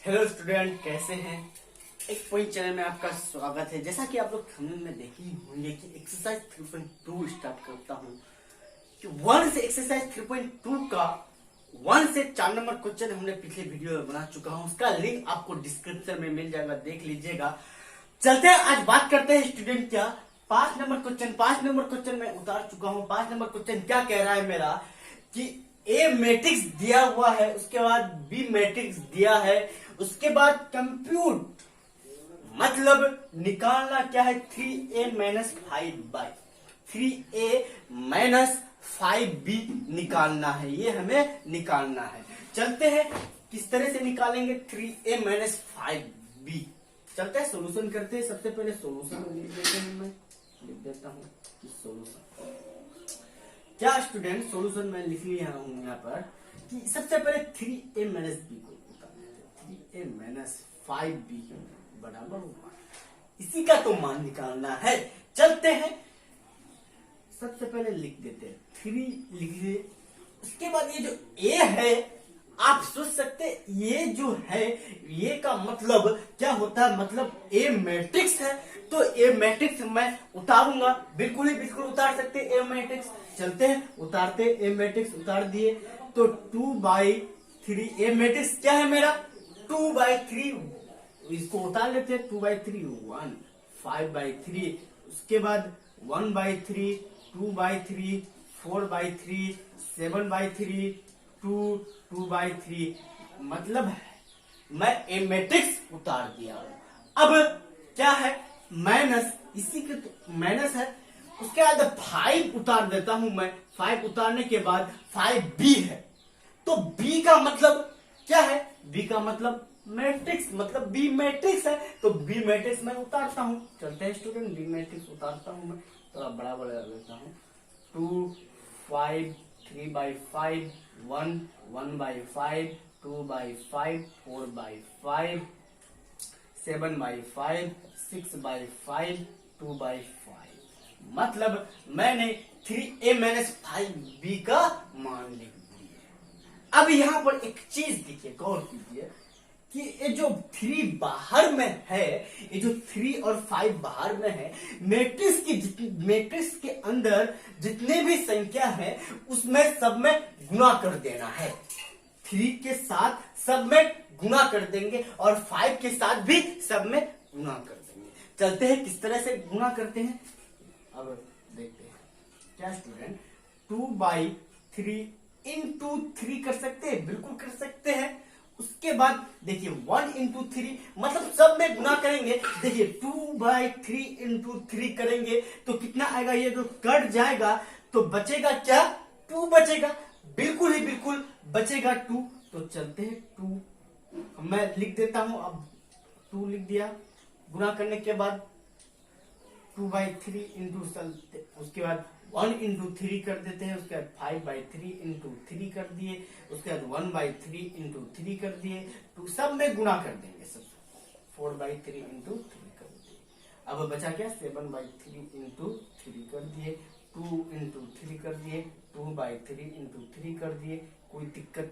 Hello student, कैसे हैं। एक पॉइंट चैनल में आपका स्वागत है। जैसा कि आप लोग थंबनेल में देखे ही होंगे कि एक्सरसाइज 3.2 स्टार्ट करता हूं कि 1 से एक्सरसाइज 3.2 का 1 से 4 नंबर क्वेश्चन हमने पिछले वीडियो में बना चुका हूं। उसका लिंक आपको डिस्क्रिप्शन में मिल जाएगा, देख लीजिएगा। चलते हैं, आज बात करते हैं स्टूडेंट क्या 5 नंबर क्वेश्चन में उतार चुका हूं। 5 नंबर क्वेश्चन क्या कह रहा है मेरा कि ए मैट्रिक्स दिया हुआ है, उसके बाद बी मैट्रिक्स दिया है, उसके बाद कंप्यूट मतलब निकालना क्या है 3a माइनस 5b निकालना है। ये हमें निकालना है। चलते हैं किस तरह से निकालेंगे 3a माइनस 5b। चलते हैं सोल्यूशन करते हैं। सबसे पहले सोल्यूशन लिख देते हैं, मैं लिख देता हूं कि सोल्यूशन क्या स्टूडेंट। सोल्यूशन मैं लिख लिया हूं यहाँ पर कि सबसे पहले 3a माइनस b को उतार देते हैं। 3a माइनस 5b बराबर 1, इसी का तो मान निकालना है। चलते हैं, सबसे पहले लिख देते हैं 3 लिख लिए। उसके बाद ये जो a है, आप सोच सकते ये जो है ये का मतलब क्या होता है, मतलब ए मैट्रिक्स है। तो ए मैट्रिक्स मैं उतारूंगा, बिल्कुल उतार सकते ए मैट्रिक्स। चलते हैं उतारते, ए मैट्रिक्स उतार दिए तो 2/3 ए मैट्रिक्स क्या है मेरा 2/3। इसको उतार लेते हैं 2/3 1 5/3, उसके बाद 1/3 2/3 4/3 7/3 2/3 मतलब मैं ए मैट्रिक्स उतार दिया। अब क्या है माइनस, इसी के तो माइनस है। उसके बाद 5 उतार देता हूं मैं। 5 उतारने के बाद 5b है, तो b का मतलब क्या है, b का मतलब मैट्रिक्स, मतलब b मैट्रिक्स है, तो b मैट्रिक्स मैं उतारता हूं। चलते हैं स्टूडेंट, b मैट्रिक्स उतारता हूं मैं, थोड़ा बड़ा लेता हूं। 2 5 3/5 1 1/5 2/5 4/5 7/5 6/5 2/5 मतलब मैंने 3a माइनस 5b का मान लिख दिया। अब यहां पर एक चीज देखिए, गौर कीजिए कि ये जो 3 बाहर में है, ये जो 3 और 5 बाहर में है, मैट्रिक्स के अंदर जितने भी संख्या है उसमें सब में गुणा कर देना है। 3 के साथ सब में गुणा कर देंगे और 5 के साथ भी सब में गुणा कर देंगे। चलते हैं किस तरह से गुणा करते हैं, अब देखते हैं। क्या स्टूडेंट 2/3 इंटू 3 कर सकते हैं, बिल्कुल कर सकते हैं। उसके बाद देखिए 1 इंटू 3 मतलब सब में गुणा करेंगे। देखिए 2/3 इंटू 3 करेंगे तो कितना आएगा, ये जो कट जाएगा तो बचेगा क्या 2 बचेगा, बिल्कुल बचेगा 2। तो चलते हैं 2 मैं लिख देता हूं। अब 2 लिख दिया, गुणा करने के बाद 2/3 इंटू, उसके बाद 1 इंटू 3 कर देते हैं। उसके बाद 5/3 इंटू 3 कर दिए, उसके बाद 1/3 इंटू 3 कर दिए। तो सब में गुणा कर देंगे, सब 4/3 इंटू 3 कर दिए। अब बचा क्या 7/3 इंटू 3 कर दिए, 2 इंटू 3 कर दिए, 2/3 इंटू 3 कर दिए। कोई दिक्कत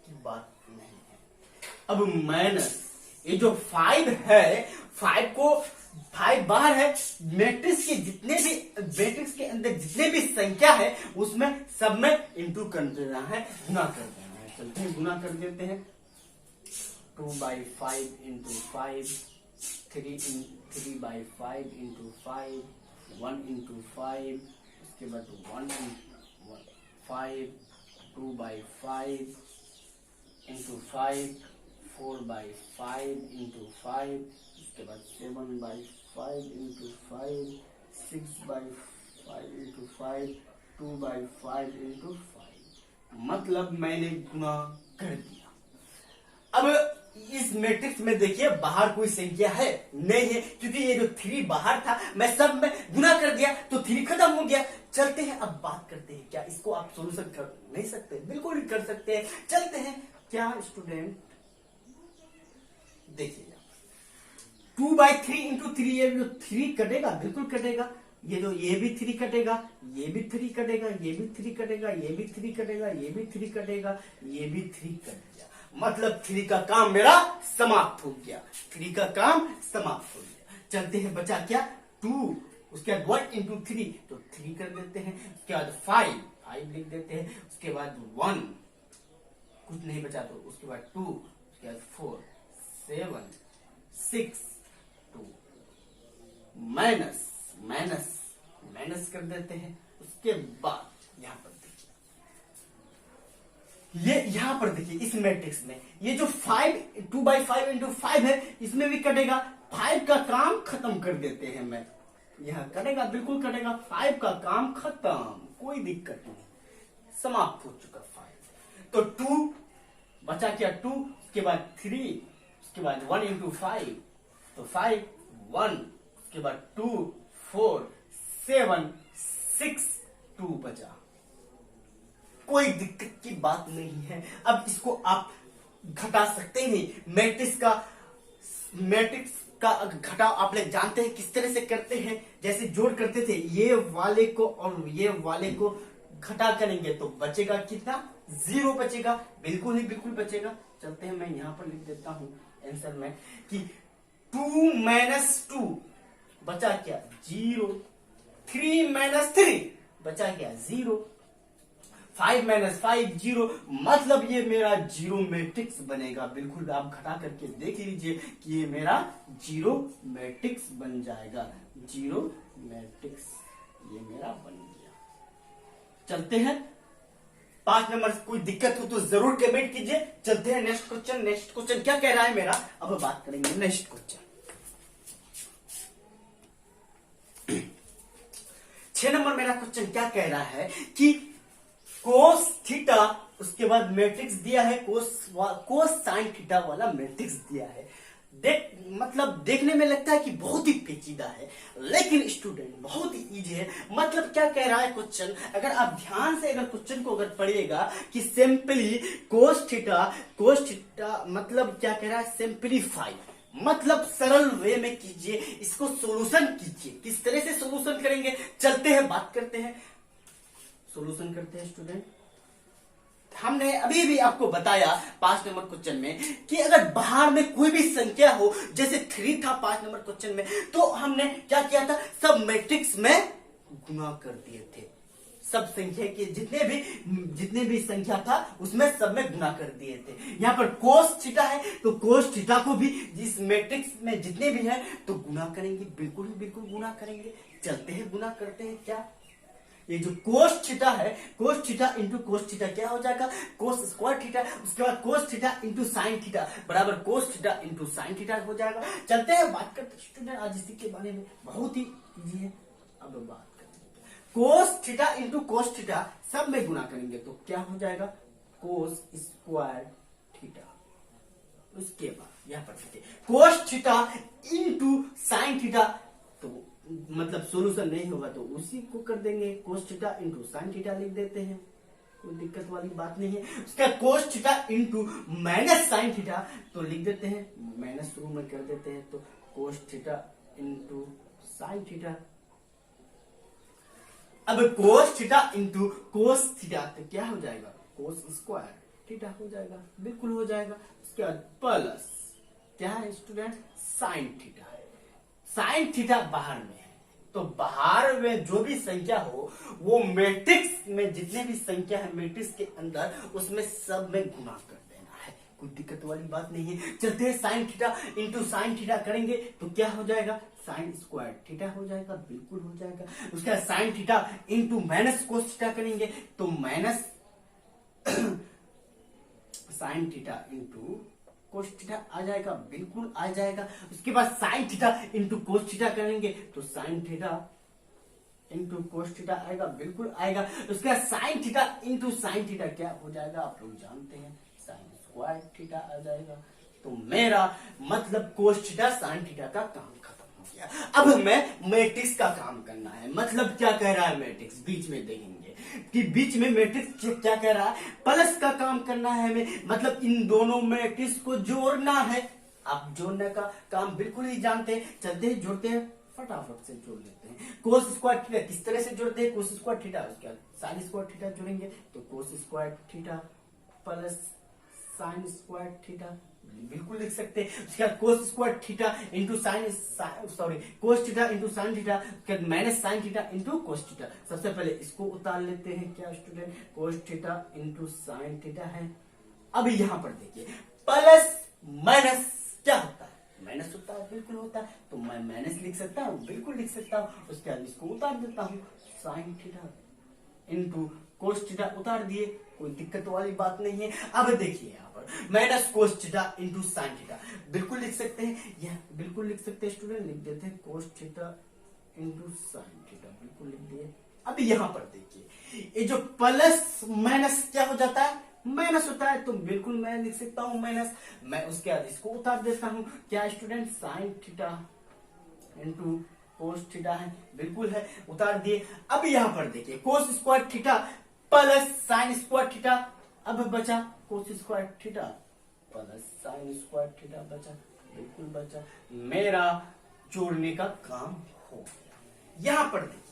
की बात नहीं है। अब माइनस ये जो 5 है, 5 बाहर है, मैट्रिक्स के अंदर जितने भी संख्या है उसमें सब में इंटू कर देना है, गुणा कर देना है। चलते हैं गुणा कर देते हैं। 2/5 इंटू 5 3/5 इंटू 5 1 इंटू 5, उसके बाद 1/5 2/5 इंटू 5 4/5 इंटू 5, उसके बाद 7/5 इंटू 5 6/5 इंटू 5 2/5 इंटू 5 मतलब मैंने गुणा कर दिया। अब इस मैट्रिक्स में देखिए बाहर कोई संख्या है नहीं है, क्योंकि ये जो 3 बाहर था मैं सब में गुणा कर दिया तो 3 खत्म हो गया। चलते हैं अब बात करते हैं, क्या इसको आप सोल्यूशन कर नहीं सकते, बिल्कुल कर सकते हैं। चलते हैं क्या स्टूडेंट, देखिए 2/3 इंटू 3, ये जो 3 कटेगा बिल्कुल कटेगा, ये जो ये भी 3 कटेगा, ये भी 3 कटेगा, ये भी 3 कटेगा, ये भी 3 कटेगा, ये भी 3 कटेगा, ये भी 3 कटेगा। मतलब 3 का काम मेरा समाप्त हो गया। 3 का काम समाप्त हो गया। चलते हैं, बचा क्या 2, उसके बाद 1 इंटू 3 तो 3 कर देते हैं। उसके बाद 5 लिख देते हैं। उसके बाद 1 कुछ नहीं बचा तो उसके बाद 2, उसके बाद 4 7 6 2 माइनस कर देते हैं। उसके बाद यहाँ पर ये यहाँ पर देखिए इस मैट्रिक्स में ये जो 2/5 इंटू 5 है इसमें भी कटेगा। 5 का काम खत्म कर देते हैं। मैं यहाँ कटेगा, बिल्कुल कटेगा। 5 का काम खत्म, कोई दिक्कत नहीं, समाप्त हो चुका 5। तो 2 बचा क्या 2, उसके बाद 3, उसके बाद 1 इंटू 5 तो 5 1, उसके बाद 2 4 7 6 2 बचा। कोई दिक्कत की बात नहीं है। अब इसको आप घटा सकते हैं। मैट्रिक्स का घटाव आप लोग जानते हैं किस तरह से करते हैं। जैसे जोड़ करते थे, ये वाले को और ये वाले को घटा करेंगे तो बचेगा कितना, 0 बचेगा। बिल्कुल ही बिल्कुल बचेगा। चलते हैं, मैं यहां पर लिख देता हूं आंसर में कि 2 माइनस 2 बचा क्या 0, 3 माइनस 3 बचा क्या 0, 5 माइनस 5 0, मतलब ये मेरा 0 मैट्रिक्स बनेगा। बिल्कुल आप घटा करके देख लीजिए कि ये मेरा 0 मैट्रिक्स बन जाएगा। 0 मैट्रिक्स ये मेरा बन गया। चलते हैं 5 नंबर। कोई दिक्कत हो तो जरूर कमेंट कीजिए। चलते हैं नेक्स्ट क्वेश्चन क्या कह रहा है मेरा, अब बात करेंगे नेक्स्ट क्वेश्चन। 6 नंबर मेरा क्वेश्चन क्या कह रहा है कि कोस थीटा, उसके बाद मैट्रिक्स दिया है कोस साइन थीटा वाला मैट्रिक्स दिया है। मतलब देखने में लगता है कि बहुत ही पेचीदा है, लेकिन स्टूडेंट बहुत ही इजी है। मतलब क्या कह रहा है क्वेश्चन, अगर आप ध्यान से अगर क्वेश्चन को अगर पढ़िएगा कि सिंपली कोस थीटा मतलब क्या कह रहा है, सिंपलीफाई मतलब सरल वे में कीजिए, इसको सोल्यूशन कीजिए। किस तरह से सोल्यूशन करेंगे, चलते हैं बात करते हैं, सोल्यूशन करते हैं स्टूडेंट। हमने अभी भी आपको बताया 5 नंबर क्वेश्चन में कि अगर बाहर में कोई भी संख्या हो, जैसे 3 था 5 नंबर क्वेश्चन में, तो हमने क्या किया था, सब मैट्रिक्स में गुणा कर दिए थे। सब संख्या के जितने भी संख्या था उसमें सब में गुणा कर दिए थे। यहाँ पर कोस थीटा है तो कोस थीटा को भी जिस मैट्रिक्स में जितने भी है तो गुणा करेंगे, बिल्कुल ही बिल्कुल गुणा करेंगे। चलते हैं गुणा करते हैं। क्या ये जो कोस थीटा है, cos theta into cos theta क्या हो जाएगा, कोस स्क्वायर थीटा। उसके बाद cos theta into sine theta बराबर cos theta into sine theta हो जाएगा। चलते हैं बात करते हैं स्टूडेंट, आज इसी के बारे में बहुत ही इजी है। अब बात करते हैं कोस थीटा इंटू कोस थीटा, सब में गुणा करेंगे तो क्या हो जाएगा, कोस स्क्वायर थीटा। उसके बाद यहाँ पर कोस थीटा इंटू साइन थीटा, तो मतलब सोल्यूशन नहीं होगा तो उसी को कर देंगे, कोस थीटा इंटू साइन थीटा लिख देते हैं, कोई दिक्कत वाली बात नहीं है। उसका कोस theta into minus sine theta तो लिख देते हैं, माइनस शुरू में कर देते हैं, तो cos theta into sine theta. अब cos theta into cos theta तो क्या हो जाएगा, कोस स्क्वायर थीटा हो जाएगा, बिल्कुल हो जाएगा। उसके बाद प्लस क्या है स्टूडेंट, साइन थीटा है। साइन थीटा बाहर में है तो बाहर में जो भी संख्या हो वो मैट्रिक्स में जितने भी संख्या है मैट्रिक्स के अंदर उसमें सब में गुणा कर देना है, कोई दिक्कत वाली बात नहीं है। चलते हैं sign theta into sine theta करेंगे तो क्या हो जाएगा, साइन स्क्वायर थीटा हो जाएगा, बिल्कुल हो जाएगा। उसके बाद sine theta into minus cos theta करेंगे तो minus sine theta into cos theta आ जाएगा, बिल्कुल आ जाएगा। उसके बाद sine theta into cos theta करेंगे तो sine theta into cos theta आएगा, बिल्कुल आएगा। उसके बाद sine theta into sine theta क्या हो जाएगा, आप लोग जानते हैं, साइन स्क्वायर थीटा आ जाएगा। तो मेरा मतलब कोस थीटा साइन थीटा का काम खत्म हो गया। अब हमें मैट्रिक्स का काम करना है। मतलब क्या कह रहा है मैट्रिक्स, बीच में देखेंगे कि बीच में मैट्रिक्स क्या कह रहा है, प्लस का काम करना है हमें, मतलब इन दोनों मैट्रिक्स को जोड़ना है। आप जोड़ने का काम बिल्कुल ही जानते हैं, चलते हैं जोड़ते हैं, फटाफट से जोड़ लेते हैं। कोस स्क्वायर थीटा किस तरह से जोड़ते हैं, कोस स्क्वायर थीटा उसके बाद साइन स्क्वायर थीटा जोड़ेंगे तो कोस square theta plus sine square theta, बिल्कुल लिख सकते हैं। उसके बाद कोस square theta into sign, sorry कोस थीटा इंटू साइन थीटा, उसके बाद minus sine theta into cos theta. सबसे पहले इसको उतार लेते हैं, क्या स्टूडेंट, कोस थीटा इंटू साइन थीटा है। अभी यहां पर देखिए प्लस माइनस क्या होता है, माइनस होता है, बिल्कुल होता है, तो मैं माइनस लिख सकता हूँ, बिल्कुल लिख सकता हूँ। उसके बाद इसको उतार देता हूँ, sign theta into cos theta उतार दिए, कोई दिक्कत वाली बात नहीं है। अब देखिए यहाँ पर minus cos theta into sine theta, बिल्कुल लिख सकते हैं, यह बिल्कुल लिख सकते हैं स्टूडेंट, लिख देते हैं कोस थीटा इंटू साइन थीटा, बिल्कुल लिख दिए। अब यहाँ पर देखिए ये जो प्लस माइनस क्या हो जाता है, माइनस होता है, तो बिल्कुल मैं लिख सकता हूँ माइनस। मैं उसके बाद इसको उतार देता हूँ, क्या student, sign theta into cos theta है, बिल्कुल है, उतार दिए। अब यहां पर देखिए कोस square theta plus sine square theta, अब बचा कोस square theta plus sine square theta बचा, बिल्कुल बचा, मेरा जोड़ने का काम हो गया। यहां पर देखिए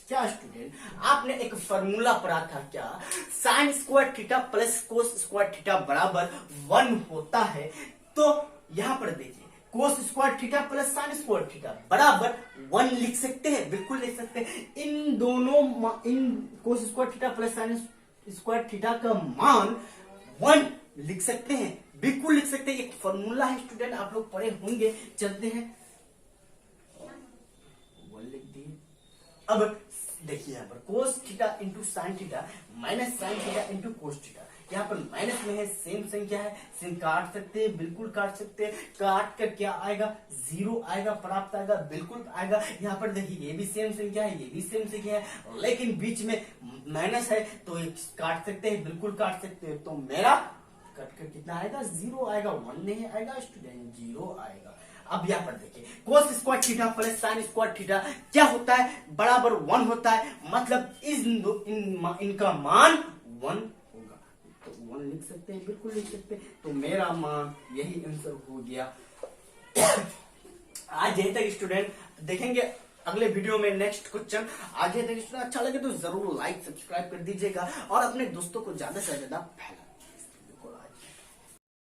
क्या स्टूडेंट, आपने एक फॉर्मूला पढ़ा था क्या, sign square theta plus cos square theta बराबर 1 होता है। तो यहां पर देखिए कोस square theta plus sine square theta बराबर 1 लिख सकते हैं, बिल्कुल लिख सकते हैं। इन दोनों इन cos square theta plus sine square theta का मान 1 लिख सकते हैं, बिल्कुल लिख सकते हैं। एक फॉर्मूला है स्टूडेंट, आप लोग पढ़े होंगे, चलते हैं, 1 लिख दिए। अब देखिए यहाँ पर कोस theta into sine theta minus sine theta into cos theta, यहाँ पर माइनस में है, सेम संख्या है, सेम काट सकते हैं, बिल्कुल काट सकते हैं। काट कर क्या आएगा, 0 आएगा, प्राप्त आएगा, बिल्कुल आएगा। यहाँ पर देखिए ये भी सेम संख्या है, ये भी सेम संख्या है, लेकिन बीच में माइनस है, तो काट सकते हैं, बिल्कुल काट सकते हैं। तो मेरा कट कर कितना आएगा, 0 आएगा, 1 नहीं आएगा स्टूडेंट, 0 आएगा। अब यहाँ पर देखिए कोस square theta plus sine square theta क्या होता है, बराबर 1 होता है, मतलब इनका मान 1 होगा, तो 1 लिख सकते हैं, बिल्कुल लिख सकते हैं। तो मेरा मान यही आंसर हो गया। आज यही तक स्टूडेंट, देखेंगे अगले वीडियो में नेक्स्ट क्वेश्चन। आगे तक स्टूडेंट अच्छा लगे तो जरूर लाइक सब्सक्राइब कर दीजिएगा और अपने दोस्तों को ज्यादा से ज्यादा फैला